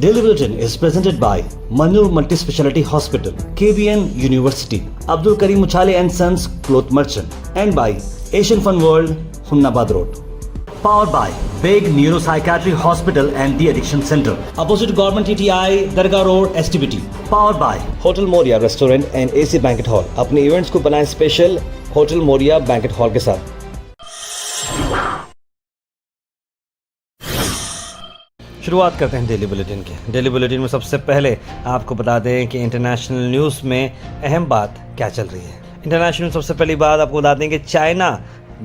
Daily Bulletin is presented by Manur Multi-Speciality Hospital, KBN University, Abdul Karim Uchale and Sons Cloth Merchant, and by Asian Fun World, Hunnabad Road. Powered by Big Neuropsychiatry Hospital and The Addiction Center, opposite Government TTI, Darga Road, STBT. Powered by Hotel Moria Restaurant and AC Banquet Hall. अपने events को बनाएं special hotel Moriya banquet hall के साथ। शुरुआत करते हैं daily bulletin के। Daily bulletin में सबसे पहले आपको बता दें कि इंटरनेशनल न्यूज़ में अहम बात क्या चल रही है। इंटरनेशनल सबसे पहली बात आपको बता दें कि चाइना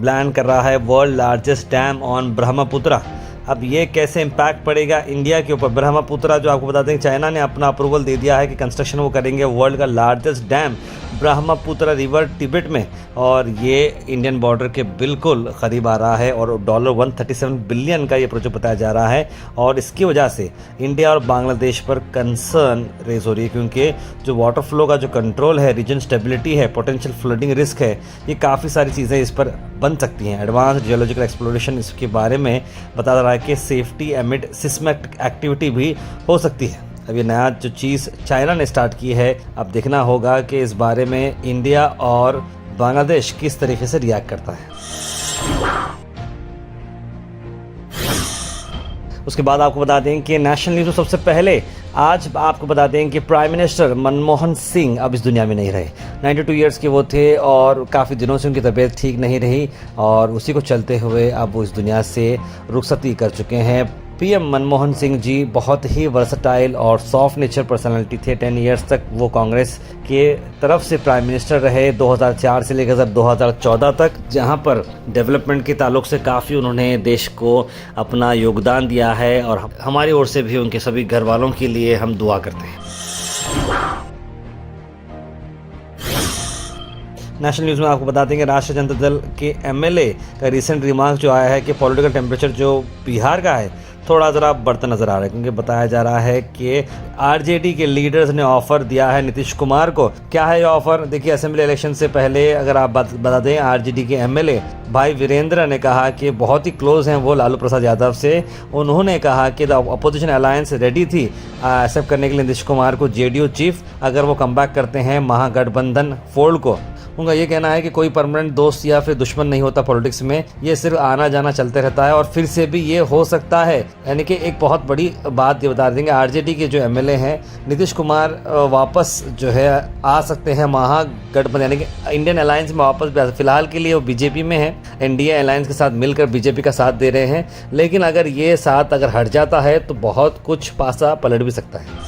प्लान कर रहा है world largest dam on Brahmaputra. अब ये कैसे इम्पैक्ट पड़ेगा इंडिया के ऊपर। ब्रह्मपुत्रा जो आपको बता दें चाइना ने अपना अप्रूवल दे दिया है कि कंस्ट्रक्शन वो करेंगे वर्ल्ड का largest dam Brahmaputra river Tibet में, और ये इंडियन बॉर्डर के बिल्कुल करीब आ रहा है और $137 बिलियन का ये प्रोजेक्ट बताया जा रहा है। और इसकी वजह से इंडिया और बांग्लादेश पर कंसर्न रेज हो रही है, क्योंकि जो वाटर फ्लो का जो कंट्रोल है, रीजन स्टेबिलिटी है, पोटेंशियल फ्लडिंग रिस्क है, ये काफ़ी सारी चीज़ें इस पर बन सकती हैं। एडवांस जियोलॉजिकल एक्सप्लोरेशन इसके बारे में बता रहा है कि सेफ्टी एमिड सिस्मिक एक्टिविटी भी हो सकती है। अब ये नया जो चीज़ चाइना ने स्टार्ट की है, अब देखना होगा कि इस बारे में इंडिया और बांग्लादेश किस तरीके से रिएक्ट करता है। उसके बाद आपको बता दें कि नेशनल न्यूज़ में सबसे पहले आज आपको बता दें कि प्राइम मिनिस्टर मनमोहन सिंह अब इस दुनिया में नहीं रहे। 92 ईयर्स के वो थे और काफ़ी दिनों से उनकी तबीयत ठीक नहीं रही, और उसी को चलते हुए अब वो इस दुनिया से रुखसती कर चुके हैं। पीएम मनमोहन सिंह जी बहुत ही वर्सटाइल और सॉफ्ट नेचर पर्सनालिटी थे। 10 ईयर्स तक वो कांग्रेस के तरफ से प्राइम मिनिस्टर रहे, 2004 से लेकर 2014 तक, जहां पर डेवलपमेंट के ताल्लुक से काफ़ी उन्होंने देश को अपना योगदान दिया है, और हमारी ओर से भी उनके सभी घर वालों के लिए हम दुआ करते हैं। नेशनल न्यूज़ में आपको बता देंगे राष्ट्रीय जनता दल के एमएलए का रिसेंट रिमार्क जो आया है कि पॉलिटिकल टेम्परेचर जो बिहार का है थोड़ा ज़रा बढ़ता नज़र आ रहा है, क्योंकि बताया जा रहा है कि आरजेडी के लीडर्स ने ऑफ़र दिया है नीतीश कुमार को। क्या है ये ऑफ़र? देखिए, असेंबली इलेक्शन से पहले अगर आप बता दें, आरजेडी के एमएलए भाई वीरेंद्र ने कहा कि बहुत ही क्लोज हैं वो लालू प्रसाद यादव से। उन्होंने कहा कि द अपोजिशन अलायंस रेडी थी एक्सेप्ट करने के लिए नीतीश कुमार को जेडीयू चीफ, अगर वो कम बैक करते हैं महागठबंधन फोल्ड को। उनका ये कहना है कि कोई परमानेंट दोस्त या फिर दुश्मन नहीं होता पॉलिटिक्स में, ये सिर्फ आना जाना चलते रहता है, और फिर से भी ये हो सकता है। यानी कि एक बहुत बड़ी बात ये बता देंगे, आरजेडी के जो एमएलए हैं नीतीश कुमार वापस जो है आ सकते हैं महागठबंधन यानी कि इंडियन अलायंस में वापस। फिलहाल के लिए वो बीजेपी में है, एनडीए अलायंस के साथ मिलकर बीजेपी का साथ दे रहे हैं, लेकिन अगर ये साथ अगर हट जाता है तो बहुत कुछ पासा पलट भी सकता है।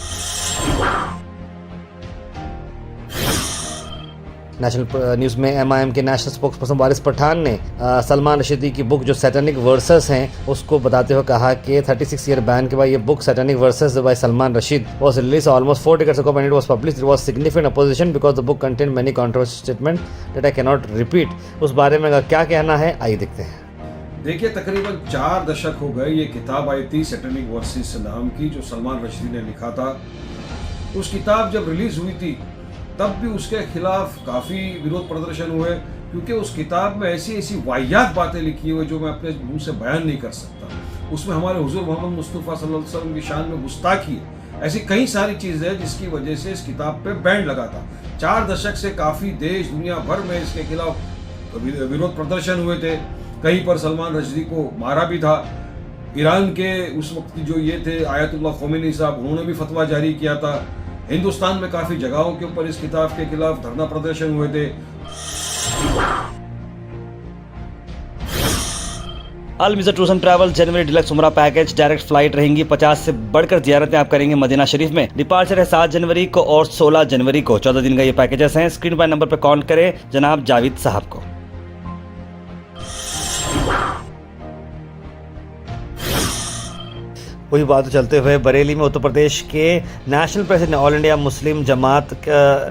नेशनल न्यूज़ में एमआईएम के नेशनल स्पोक्सपर्सन वारिस पठान ने सलमान रशीदी की बुक जो सैटेनिक वर्सेस हैं उसको बताते हुए कहा कि 36 ईयर बैन के बाद ये book Satanic Verses by Salman Rashid was released almost 4 decades ago when it was published. There was significant opposition because the book contained many controversial statements that I cannot repeat. उस बारे में क्या कहना है, आइए देखते हैं। देखिए, तकरीबन 4 दशक हो गए ये किताब आई थी सैटेनिक वर्सेस नाम की, जो सलमान रशीदी ने लिखा था। उस किताब जब रिलीज हुई थी तब भी उसके खिलाफ काफ़ी विरोध प्रदर्शन हुए, क्योंकि उस किताब में ऐसी ऐसी वाहियात बातें लिखी हुई जो मैं अपने मुंह से बयान नहीं कर सकता। उसमें हमारे हुजूर मोहम्मद मुस्तफ़ा सल्लल्लाहु अलैहि वसल्लम की शान में गुस्ताखी है, ऐसी कई सारी चीज़ें हैं जिसकी वजह से इस किताब पे बैन लगा था। 4 दशक से काफ़ी देश दुनिया भर में इसके खिलाफ विरोध प्रदर्शन हुए थे। कहीं पर सलमान रशीदी को मारा भी था। ईरान के उस वक्त की जो ये थे आयतुल्लाह ख़ोमेनी साहब, उन्होंने भी फतवा जारी किया था। हिंदुस्तान में काफ़ी जगहों के ऊपर इस किताब के खिलाफ धरना प्रदर्शन हुए थे। Al visa tours and travel जनवरी डिलक्स उमरा पैकेज, डायरेक्ट फ्लाइट रहेंगी। 50 से बढ़कर ज़ियारतें आप करेंगे मदीना शरीफ में। डिपार्चर है 7 जनवरी को और 16 जनवरी को। 14 दिन का ये पैकेजेस हैं। स्क्रीन पर नंबर पर कॉल करें जनाब जावेद साहब को। वही बात चलते हुए बरेली में उत्तर प्रदेश के national president all India Muslim Jamaat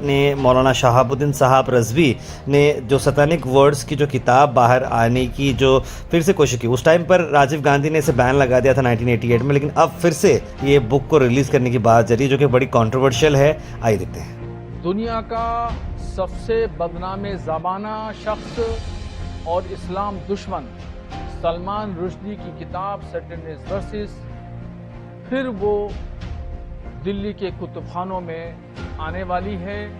ने मौलाना शहाबुद्दीन साहब रज़वी ने जो सैतानिक वर्ड्स की जो किताब बाहर आने की जो फिर से कोशिश की, उस टाइम पर राजीव गांधी ने इसे बैन लगा दिया था 1988 में, लेकिन अब फिर से ये बुक को रिलीज़ करने की बात जारी है, जो कि बड़ी कंट्रोवर्शियल है। आइए देखते हैं। दुनिया का सबसे बदनाम ज़बाना शख्स और इस्लाम दुश्मन सलमान रुश्दी की किताब सैटेनिक वर्सेस फिर वो दिल्ली के कुतुबखानों में आने वाली है।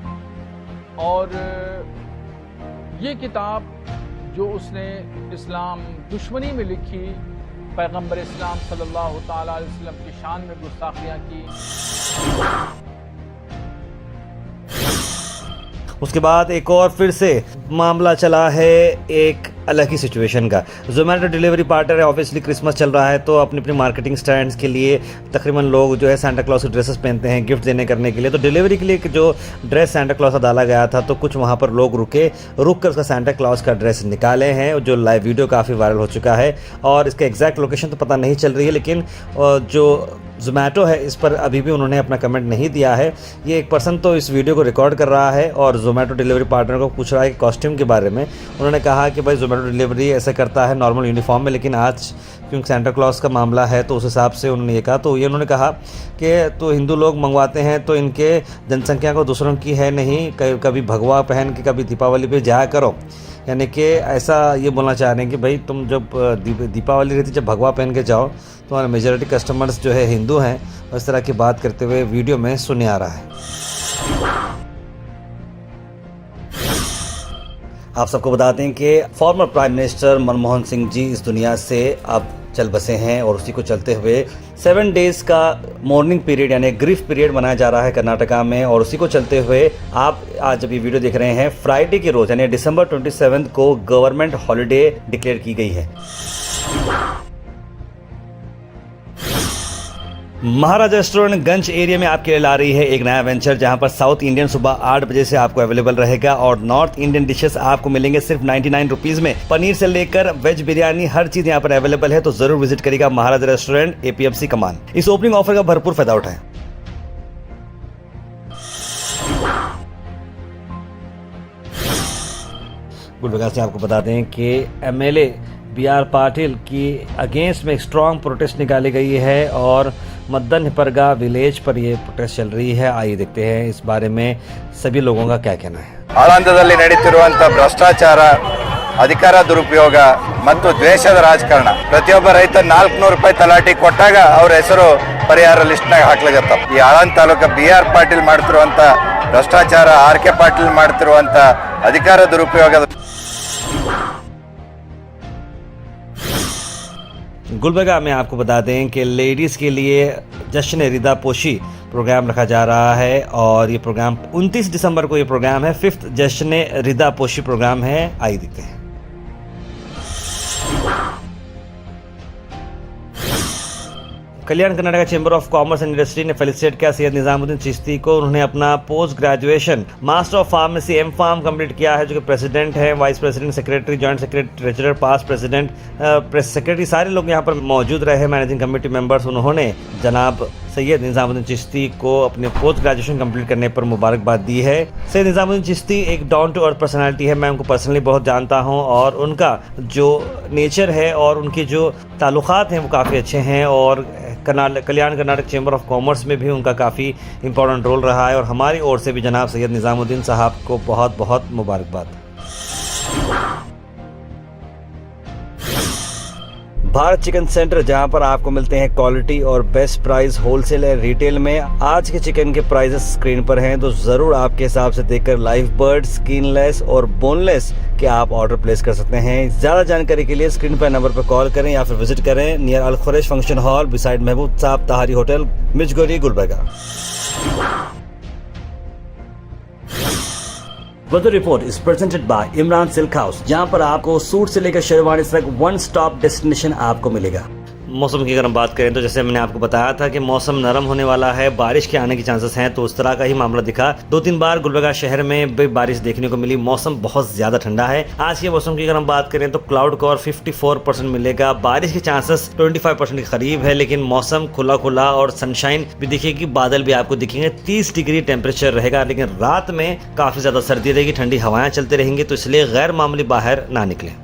और ये किताब जो उसने इस्लाम दुश्मनी में लिखी, पैगंबर इस्लाम सल्लल्लाहु ताला अलैहि वसल्लम की शान में गुस्ताखियाँ की। उसके बाद एक और फिर से मामला चला है एक अलग ही सिचुएशन का। जोमेटो डिलीवरी पार्टनर है, ऑब्वियसली क्रिसमस चल रहा है तो अपनी अपनी मार्केटिंग स्टैंड्स के लिए तकरीबन लोग जो है सांता क्लॉज की ड्रेसेस पहनते हैं गिफ्ट देने करने के लिए। तो डिलीवरी के लिए जो ड्रेस सांता क्लॉज का डाला गया था तो कुछ वहाँ पर लोग रुक कर उसका सांता क्लॉज का ड्रेस निकाले हैं, जो लाइव वीडियो काफ़ी वायरल हो चुका है। और इसका एग्जैक्ट लोकेशन तो पता नहीं चल रही है, लेकिन जो जोमेटो है इस पर अभी भी उन्होंने अपना कमेंट नहीं दिया है। ये एक पर्सन तो इस वीडियो को रिकॉर्ड कर रहा है और जोमेटो डिलीवरी पार्टनर को पूछ रहा है कि कॉस्ट्यूम के बारे में। उन्होंने कहा कि भाई जोमेटो डिलीवरी ऐसे करता है नॉर्मल यूनिफॉर्म में, लेकिन आज क्योंकि सांता क्लॉज का मामला है तो उस हिसाब से उन्होंने ये कहा। तो ये उन्होंने कहा कि तो हिंदू लोग मंगवाते हैं तो इनके जनसंख्या को दूसरों की है नहीं, कभी भगवा पहन के कभी दीपावली पे जाया करो। यानी कि ऐसा ये बोलना चाह रहे हैं कि भाई तुम जब दीपावली रहती जब भगवा पहन के जाओ, तुम्हारे मेजॉरिटी कस्टमर्स जो है हिंदू हैं। इस तरह की बात करते हुए वीडियो में सुने आ रहा है। आप सबको बताते हैं कि former prime minister Manmohan Singh ji इस दुनिया से अब चल बसे हैं और उसी को चलते हुए 7 डेज़ का मॉर्निंग पीरियड यानी ग्रीफ पीरियड मनाया जा रहा है कर्नाटका में। और उसी को चलते हुए आप आज जब ये वीडियो देख रहे हैं फ्राइडे के रोज़ यानी दिसंबर 27 को गवर्नमेंट हॉलिडे डिक्लेयर की गई है। महाराजा रेस्टोरेंट गंज एरिया में आपके लिए ला रही है एक नया वेंचर, जहां पर साउथ इंडियन सुबह 8 बजे से आपको अवेलेबल रहेगा और नॉर्थ इंडियन डिशेस आपको मिलेंगे सिर्फ 99 रुपीज़ में। पनीर से लेकर वेज बिरयानी हर चीज़ यहां पर अवेलेबल है, तो जरूर विजिट करिएगा महाराजा रेस्टोरेंट APMC कमान। इस ओपनिंग ऑफर का भरपूर फायदा उठाएं। गुलबर्गा से आपको बता दें कि MLA BR पाटिल की अगेंस्ट में एक स्ट्रॉन्ग प्रोटेस्ट निकाली गई है और मद्दन हिपरगा विलेज पर यह प्रोटेस्ट चल रही है। आइए देखते हैं इस बारे में सभी लोगों का क्या कहना है। ಆಳಂದದಲ್ಲಿ ನಡೆಯುತ್ತಿರುವಂತ ಭ್ರಷ್ಟಾಚಾರ, ಅಧಿಕಾರ ದುರುಪಯೋಗ ಮತ್ತು ದ್ವೇಷದ ರಾಜಕಾರಣ, ಪ್ರತಿಯೊಬ್ಬ ರೈತ 400 ರೂಪಾಯಿ ತಲಾಟಿ ಕೊಟ್ಟಾಗ ಅವರ ಹೆಸರು ಪರಿಹಾರ ಲಿಸ್ಟ್ನಾಗ ಹಾಕ್ಲಾಗತ್ತವ। ಈ ಆಳಂದ ತಾಲೂಕ BR ಪಾಟೀಲ್ ಮಾಡ್ತಿರುವಂತ ಭ್ರಷ್ಟಾಚಾರ, RK ಪಾಟೀಲ್ ಮಾಡ್ತಿರುವಂತ ಅಧಿಕಾರ ದುರುಪಯೋಗದ गुलबर्गा में आपको बता दें कि लेडीज़ के लिए जश्न रिदा पोशी प्रोग्राम रखा जा रहा है और ये प्रोग्राम 29 दिसंबर को ये प्रोग्राम है। 5th जश्न रिदा पोशी प्रोग्राम है। आइए देखते हैं। Kalyan Karnataka chamber of commerce and industry ने फेलिसिटेट किया सैयद निजामुद्दीन चिश्ती को। उन्होंने अपना post graduation master of pharmacy M.Pharm complete किया है, जो कि प्रेसिडेंट है, vice president, secretary, joint secretary, treasurer, past president, press secretary, सारे लोग यहाँ पर मौजूद रहे, मैनेजिंग कमेटी मेंबर्स। उन्होंने जनाब सैयद निजामुद्दीन चिश्ती को अपने पोस्ट ग्रेजुएशन कंप्लीट करने पर मुबारकबाद दी है। सैयद निजामुद्दीन चिश्ती एक डाउन टू अर्थ पर्सनालिटी है, मैं उनको पर्सनली बहुत जानता हूँ और उनका जो नेचर है और उनके जो ताल्लुकात हैं वो काफ़ी अच्छे हैं और कल्याण कर्नाटक चैम्बर ऑफ कॉमर्स में भी उनका काफ़ी इंपॉर्टेंट रोल रहा है और हमारी ओर से भी जनाब सैयद निजामुद्दीन साहब को बहुत बहुत मुबारकबाद। भारत चिकन सेंटर, जहां पर आपको मिलते हैं क्वालिटी और बेस्ट प्राइस होलसेल और रिटेल में। आज के चिकन के प्राइसेस स्क्रीन पर हैं, तो ज़रूर आपके हिसाब से देखकर लाइव बर्ड, स्किनलेस और बोनलेस के आप ऑर्डर प्लेस कर सकते हैं। ज़्यादा जानकारी के लिए स्क्रीन पर नंबर पर कॉल करें या फिर विजिट करें near Al Khuraish function hall beside Mahboob Sahab Tahari hotel, Mirzagori, Gulbarga. Weather report is presented by Imran silk house, जहां पर आपको सूट से लेकर शेरवानी तक वन स्टॉप डेस्टिनेशन आपको मिलेगा। मौसम की अगर हम बात करें तो जैसे मैंने आपको बताया था कि मौसम नरम होने वाला है, बारिश के आने के चांसेस हैं, तो उस तरह का ही मामला दिखा। 2-3 बार गुलबर्गा शहर में भी बारिश देखने को मिली। मौसम बहुत ज़्यादा ठंडा है। आज के मौसम की अगर हम बात करें तो क्लाउड कवर 54% मिलेगा, बारिश के चांसेस 25% के करीब है, लेकिन मौसम खुला खुला और सनशाइन भी दिखेगी, बादल भी आपको दिखेंगे। 30 डिग्री टेम्परेचर रहेगा, लेकिन रात में काफ़ी ज़्यादा सर्दी रहेगी, ठंडी हवाएं चलते रहेंगी, तो इसलिए गैर मामूली बाहर ना निकलें।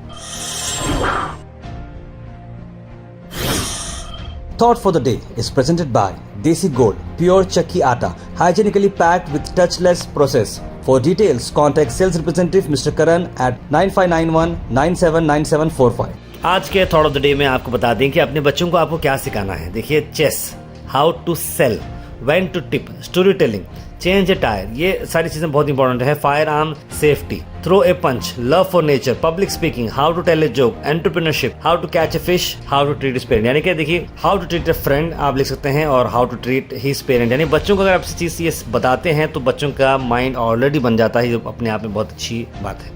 Thought for the day is presented by Desi Gold, pure chakki atta, hygienically packed with touchless process. For details, contact sales representative Mr. Karan at 9591979745. आज के थॉट ऑफ द डे में आपको बता दें कि अपने बच्चों को आपको क्या सिखाना है। देखिए, chess, how to sell, when to tip, story telling, change a tyre, ये सारी चीज़ें बहुत इंपॉर्टेंट है। Fire arm safety, throw a punch, love for nature, public speaking, how to tell a joke, entrepreneurship, how to catch a fish, how to treat his parent. यानी कि देखिए how to treat a friend आप लिख सकते हैं और how to treat his parent. यानी बच्चों को अगर आप इस चीज़ ये बताते हैं तो बच्चों का माइंड ऑलरेडी बन जाता है, जो अपने आप में बहुत अच्छी बात है।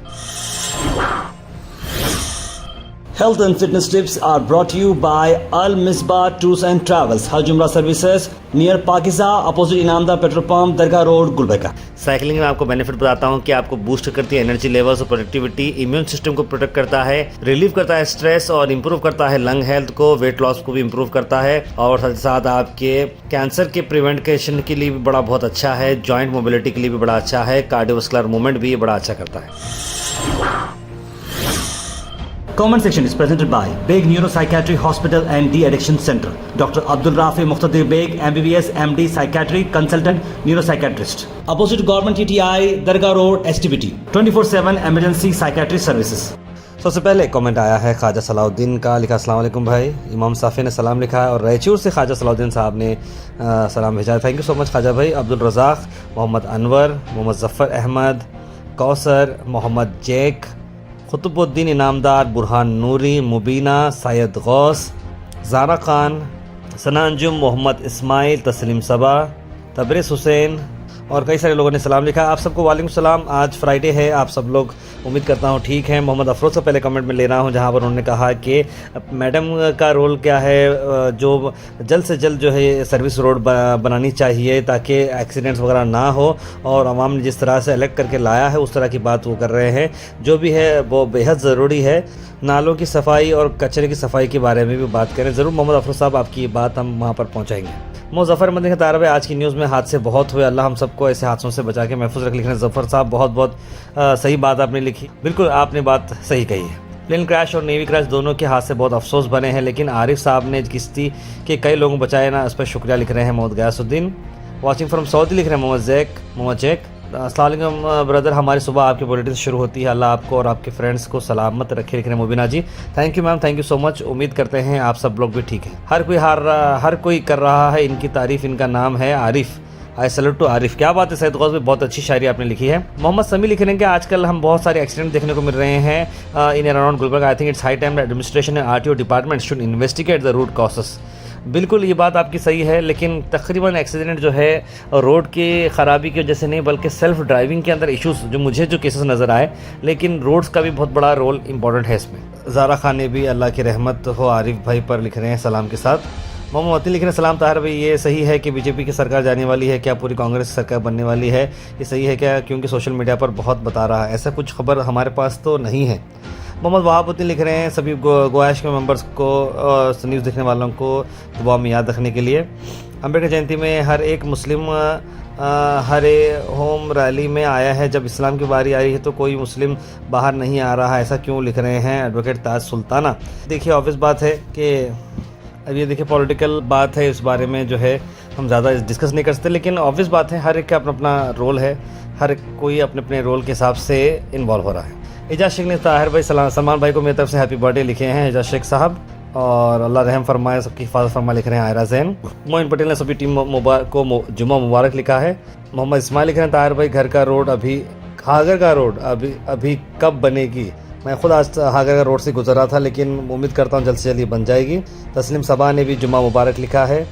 Health and fitness tips are brought to you by Al Misbah Tours and Travels, Hajj Umrah Services, near Pakiza, opposite Inamdar petrol pump, Dargah road, Gulbarga. Cycling में आपको बेनिफिट बताता हूँ कि आपको बूस्ट करती है एनर्जी लेवल्स और प्रोडक्टिविटी, इम्यून सिस्टम को प्रोटेक्ट करता है, रिलीव करता है स्ट्रेस और इंप्रूव करता है लंग हेल्थ को, वेट लॉस को भी इंप्रूव करता है और साथ ही साथ आपके कैंसर के प्रिवेंशन के लिए भी बड़ा बहुत अच्छा है, जॉइंट मोबिलिटी के लिए भी बड़ा अच्छा है, कार्डियोवास्कुलर मूवमेंट भी बड़ा अच्छा करता है। Comment section is presented by Beg Neuropsychiatry Hospital and De-Addiction Center. Dr. Abdul Rafi Muqtadir Beg, MBBS, MD, Psychiatry, Consultant, Neuropsychiatrist. Opposite Government TTI, Dargah Road, STBT. 24/7 Emergency Psychiatry Services. सबसे पहले comment आया है ख्वाजा सलाउद्दीन का, लिखा अस्सलाम वालेकुम भाई। इमाम साफ़ी ने सलाम लिखा है और रायचूर से ख्वाजा सलाउद्दीन साहब ने सलाम भेजा है। Thank you so much Khwaja भाई। अब्दुल रज़ाक, मोहम्मद अनवर, मोहम्मद ज़फ़र अहमद, कौसर, मोहम्मद जैक, ख़ुतुबुद्दीन इनामदार, बुरहान नूरी, मुबीना, सैयद गौस, ज़ारा खान, सना अंजुम, मोहम्मद इस्माइल, तस्लीम सबा, तबरेज़ हुसैन और कई सारे लोगों ने सलाम लिखा। आप सबको वालेकुम सलाम। आज फ्राइडे है, आप सब लोग उम्मीद करता हूँ ठीक है। मोहम्मद अफरोज़ से पहले कमेंट में ले रहा हूँ जहाँ पर उन्होंने कहा कि मैडम का रोल क्या है, जो जल्द से जल्द जो है सर्विस रोड बनानी चाहिए ताकि एक्सीडेंट्स वगैरह ना हो, और आवाम ने जिस तरह से इलेक्ट करके लाया है उस तरह की बात वो कर रहे हैं, जो भी है वो बेहद ज़रूरी है। नालों की सफाई और कचरे की सफाई के बारे में भी बात करें ज़रूर। मोहम्मद अफरोज़ साहब आपकी बात हम वहाँ पर पहुँचाएँगे। मुज़फ़्फ़र मदनी का तारब है, आज की न्यूज़ में हादसे बहुत हुए, अल्लाह हम सबको ऐसे हादसों से बचा के महफूज रख। लिख रहे हैं ज़फ़र साहब, बहुत बहुत सही बात आपने लिखी, बिल्कुल आपने बात सही कही है। प्लेन क्रैश और नेवी क्रैश दोनों के हादसे बहुत अफसोस बने हैं, लेकिन आरिफ साहब ने किश्ती के कई लोगों को बचाया ना, उस पर शुक्रिया लिख रहे हैं। Mohammad Ghayasuddin watching from Saudi लिख रहे हैं। मोहम्मद जैक अस्सलाम वालेकुम ब्रदर, हमारी सुबह आपकी बुलेटिन शुरू होती है, अल्लाह आपको और आपके फ्रेंड्स को सलामत रखे लिख रहे हैं। Mubina ji thank you ma'am, thank you so much. उम्मीद करते हैं आप सब लोग भी ठीक हैं। हर कोई कर रहा है इनकी तारीफ़, इनका नाम है Arif, I salute to Arif. क्या बात है सैयद गौस में, बहुत अच्छी शायरी आपने लिखी है। मोहम्मद समी लिख रहे हैं कि आजकल हम बहुत सारे एक्सीडेंट देखने को मिल रहे हैं in around Gulbarga. I think it's high time administration and RTO department should investigate the root causes. बिल्कुल ये बात आपकी सही है, लेकिन तकरीबन एक्सीडेंट जो है रोड की ख़राबी की वजह से नहीं बल्कि सेल्फ ड्राइविंग के अंदर इश्यूज़ जो केसेस नज़र आए, लेकिन रोड्स का भी बहुत बड़ा रोल इंपॉर्टेंट है इसमें। ज़ारा खान ने भी अल्लाह की रहमत हो आरिफ भाई पर लिख रहे हैं सलाम के साथ। मोहम्मद मती लिख रहे हैं सलाम ताहिर भाई, ये सही है कि बीजेपी की सरकार जाने वाली है क्या, पूरी कांग्रेस सरकार बनने वाली है, ये सही है क्या, क्योंकि सोशल मीडिया पर बहुत बता रहा है, ऐसा कुछ खबर हमारे पास तो नहीं है। मोहम्मद वहाबुद्दीन लिख रहे हैं सभी गोयाश के मेंबर्स को न्यूज़ देखने वालों को दुआ में याद रखने के लिए। अम्बेडकर जयंती में हर एक मुस्लिम हरे होम रैली में आया है, जब इस्लाम की बारी आई है तो कोई मुस्लिम बाहर नहीं आ रहा, ऐसा क्यों लिख रहे हैं एडवोकेट ताज सुल्ताना। देखिए ऑब्वियस बात है कि अब ये देखिए पॉलिटिकल बात है, इस बारे में जो है हम ज़्यादा डिस्कस नहीं कर सकते, लेकिन ऑब्वियस बात है हर एक का अपना अपना रोल है, हर कोई अपने अपने रोल के हिसाब से इन्वॉल्व हो रहा है। एजाज शेख ने ताहिर भाई सलमान भाई को मेरी तरफ से हैप्पी बर्थडे लिखे हैं एजाज शेख साहब, और अल्लाह रहम फरमाए, सबकी हिफाजत फरमाए लिख रहे हैं आयरा जैन। मोइन पटेल ने सभी टीम को जुम्मा मुबारक लिखा है। मोहम्मद इस्माइल लिख रहे हैं ताहिर भाई घर का रोड हागर का रोड अभी कब बनेगी, मैं खुद आज हागर का रोड से गुजर रहा था, लेकिन उम्मीद करता हूँ जल्द से जल्द ये बन जाएगी। तस्लीम सबा ने भी जुम्मा मुबारक लिखा है।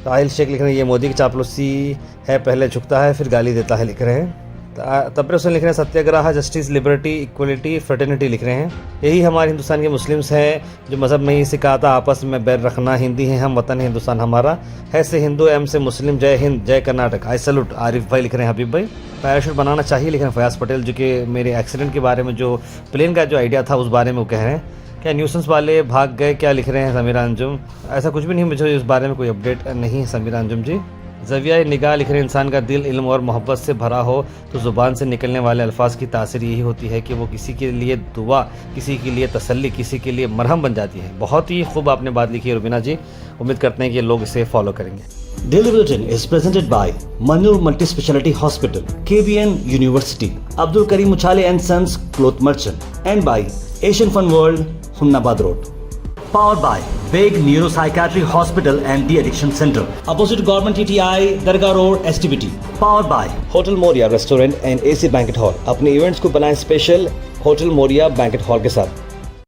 ताहिल शेख लिख रहे हैं ये मोदी की चापलूसी है, पहले झुकता है फिर गाली देता है लिख रहे हैं। तब्रे हुसैन लिख रहे हैं सत्याग्रह जस्टिस लिबर्टी इक्वलिटी फ्रेटर्निटी लिख रहे हैं, यही हमारे हिंदुस्तान के मुस्लिम्स हैं जो मज़हब नहीं सिखाता आपस में बैर रखना, हिंदी हैं हम वतन हिंदुस्तान हमारा है, से हिंदू एम से मुस्लिम, जय हिंद जय कर्नाटक आई सैल्यूट। आरिफ भाई लिख रहे हैं हबीब भाई पैराशूट बनाना चाहिए लिख रहे हैं फयाज पटेल, जो कि मेरे एक्सीडेंट के बारे में जो प्लेन का जो आइडिया था उस बारे में वो कह रहे हैं। क्या न्यूसेंस वाले भाग गए क्या लिख रहे हैं समीरा अंजुम, ऐसा कुछ भी नहीं, मुझे इस बारे में कोई अपडेट नहीं है समीरा अंजुम जी। ज़विया निगाह लिख रहे हैं इंसान का दिल इल्म और मोहब्बत से भरा हो तो ज़ुबान से निकलने वाले अल्फाज की तासीर यही होती है कि वो किसी के लिए दुआ, किसी के लिए तसल्ली, किसी के लिए मरहम बन जाती है। बहुत ही खूब आपने बात लिखी है रुबीना जी, उम्मीद करते हैं कि लोग इसे फॉलो करेंगे। Daily bulletin is presented by Manoor multi speciality hospital, KBN university, Abdul Karim Uchale and sons cloth merchant, and by Asian fun world, Humnabad road. Powered by Big Neuropsychiatry Hospital and De-Addiction Center. Opposite Government TTI, Darga Road, STBT. Powered by hotel Moriya restaurant and AC banquet hall. अपने events को बनाएं special hotel Moriya banquet hall के साथ।